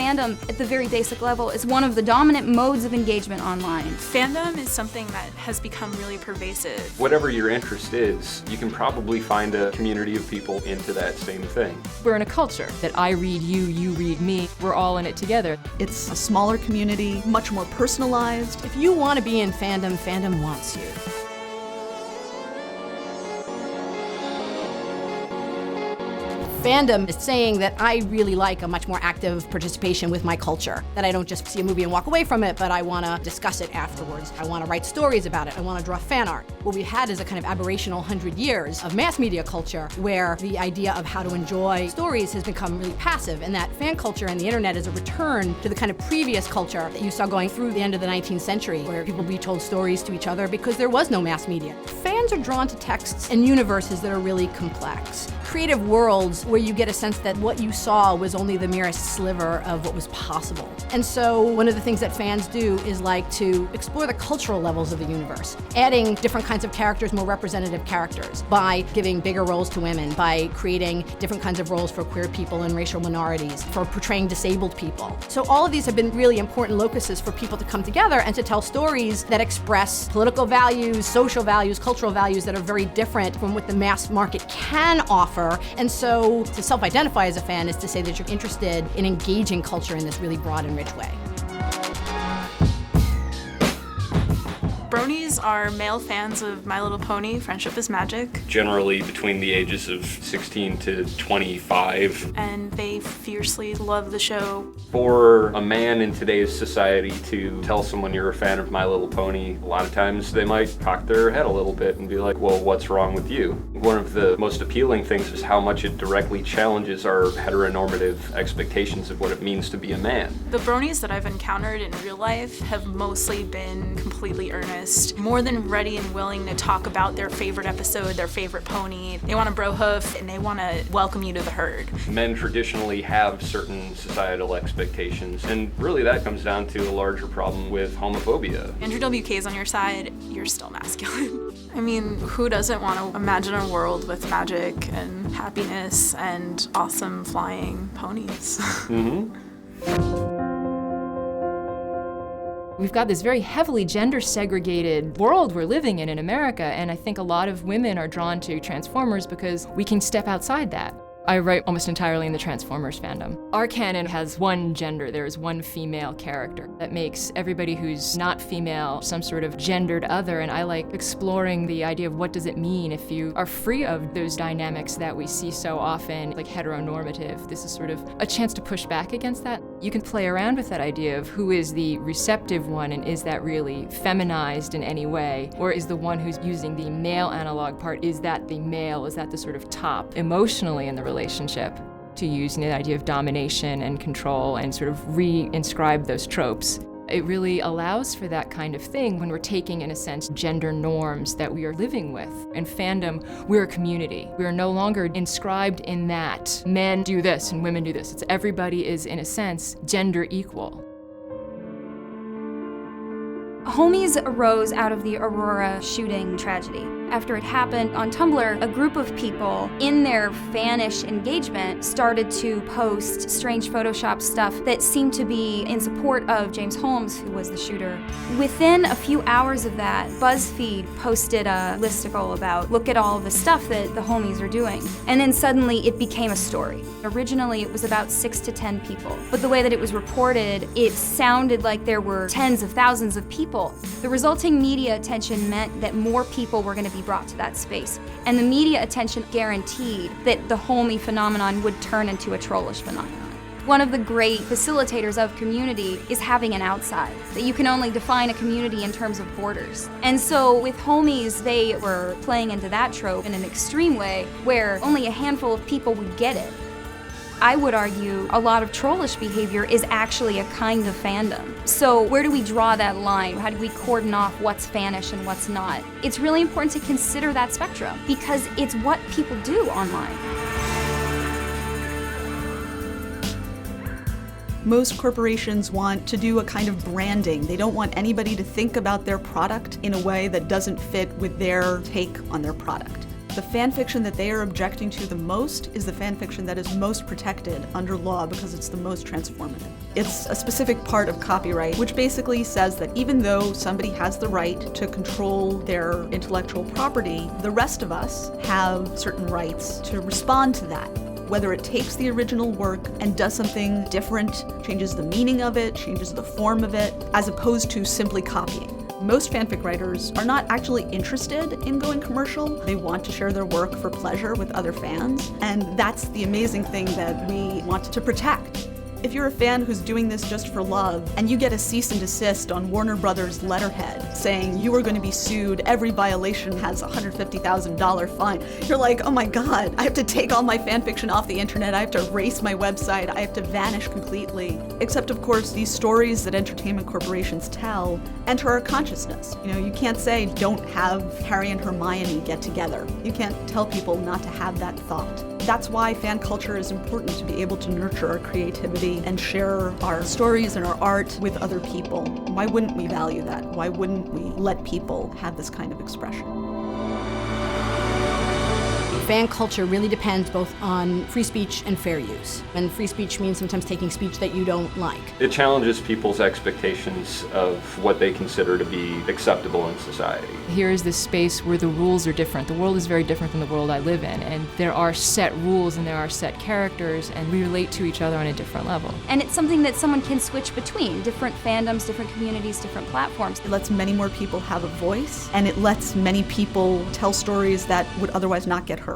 fandom, at the very basic level, is one of the dominant modes of engagement online. Fandom is something that has become really pervasive. Whatever your interest is, you can probably find a community of people into that same thing. We're in a culture that I read you, you read me. We're all in it together. It's a smaller community, much more personalized. If you want to be in fandom, fandom wants you. Fandom is saying that I really like a much more active participation with my culture, that I don't just see a movie and walk away from it, but I want to discuss it afterwards. I want to write stories about it. I want to draw fan art. What we've had is a kind of aberrational 100 years of mass media culture where the idea of how to enjoy stories has become really passive, and that fan culture and the internet is a return to the kind of previous culture that you saw going through the end of the 19th century, where people retold stories to each other because there was no mass media. Fans are drawn to texts and universes that are really complex. Creative worlds where you get a sense that what you saw was only the merest sliver of what was possible. And so one of the things that fans do is like to explore the cultural levels of the universe, adding different kinds of characters, more representative characters, by giving bigger roles to women, by creating different kinds of roles for queer people and racial minorities, for portraying disabled people. So all of these have been really important locuses for people to come together and to tell stories that express political values, social values, cultural values that are very different from what the mass market can offer. And so to self-identify as a fan is to say that you're interested in engaging culture in this really broad and rich way. Bronies are male fans of My Little Pony, Friendship is Magic. Generally between the ages of 16 to 25. And they fiercely love the show. For a man in today's society to tell someone you're a fan of My Little Pony, a lot of times they might cock their head a little bit and be like, well, what's wrong with you? One of the most appealing things is how much it directly challenges our heteronormative expectations of what it means to be a man. The bronies that I've encountered in real life have mostly been completely earnest, more than ready and willing to talk about their favorite episode, their favorite pony. They want a bro hoof and they want to welcome you to the herd. Men traditionally have certain societal expectations, and really that comes down to a larger problem with homophobia. Andrew WK's on your side, you're still masculine. I mean, who doesn't want to imagine a world with magic and happiness and awesome flying ponies? We've got this very heavily gender-segregated world we're living in America, and I think a lot of women are drawn to Transformers because we can step outside that. I write almost entirely in the Transformers fandom. Our canon has one gender. There is one female character that makes everybody who's not female some sort of gendered other, and I like exploring the idea of what does it mean if you are free of those dynamics that we see so often, like heteronormative. This is sort of a chance to push back against that. You can play around with that idea of who is the receptive one, and is that really feminized in any way? Or is the one who's using the male analog part, is that the male? Is that the sort of top emotionally in the relationship? To use the idea of domination and control and sort of re-inscribe those tropes. It really allows for that kind of thing when we're taking, in a sense, gender norms that we are living with. In fandom, we're a community. We are no longer inscribed in that men do this and women do this. It's everybody is, in a sense, gender equal. Homies arose out of the Aurora shooting tragedy. After it happened, on Tumblr, a group of people in their Fannish engagement started to post strange Photoshop stuff that seemed to be in support of James Holmes, who was the shooter. Within a few hours of that, BuzzFeed posted a listicle about, look at all the stuff that the homies are doing. And then suddenly it became a story. Originally it was about 6 to 10 people, but the way that it was reported, it sounded like there were tens of thousands of people. The resulting media attention meant that more people were going to be brought to that space. And the media attention guaranteed that the homie phenomenon would turn into a trollish phenomenon. One of the great facilitators of community is having an outside, that you can only define a community in terms of borders. And so with homies, they were playing into that trope in an extreme way where only a handful of people would get it. I would argue a lot of trollish behavior is actually a kind of fandom. So where do we draw that line? How do we cordon off what's Fannish and what's not? It's really important to consider that spectrum because it's what people do online. Most corporations want to do a kind of branding. They don't want anybody to think about their product in a way that doesn't fit with their take on their product. The fan fiction that they are objecting to the most is the fan fiction that is most protected under law because it's the most transformative. It's a specific part of copyright, which basically says that even though somebody has the right to control their intellectual property, the rest of us have certain rights to respond to that. Whether it takes the original work and does something different, changes the meaning of it, changes the form of it, as opposed to simply copying. Most fanfic writers are not actually interested in going commercial. They want to share their work for pleasure with other fans, and that's the amazing thing that we want to protect. If you're a fan who's doing this just for love, and you get a cease and desist on Warner Brothers letterhead saying you are going to be sued, every violation has a $150,000 fine, you're like, oh my god, I have to take all my fanfiction off the internet, I have to erase my website, I have to vanish completely. Except of course, these stories that entertainment corporations tell enter our consciousness. You can't say don't have Harry and Hermione get together. You can't tell people not to have that thought. That's why fan culture is important, to be able to nurture our creativity and share our stories and our art with other people. Why wouldn't we value that? Why wouldn't we let people have this kind of expression? Fan culture really depends both on free speech and fair use. And free speech means sometimes taking speech that you don't like. It challenges people's expectations of what they consider to be acceptable in society. Here is this space where the rules are different. The world is very different than the world I live in, and there are set rules and there are set characters, and we relate to each other on a different level. And it's something that someone can switch between different fandoms, different communities, different platforms. It lets many more people have a voice, and it lets many people tell stories that would otherwise not get heard.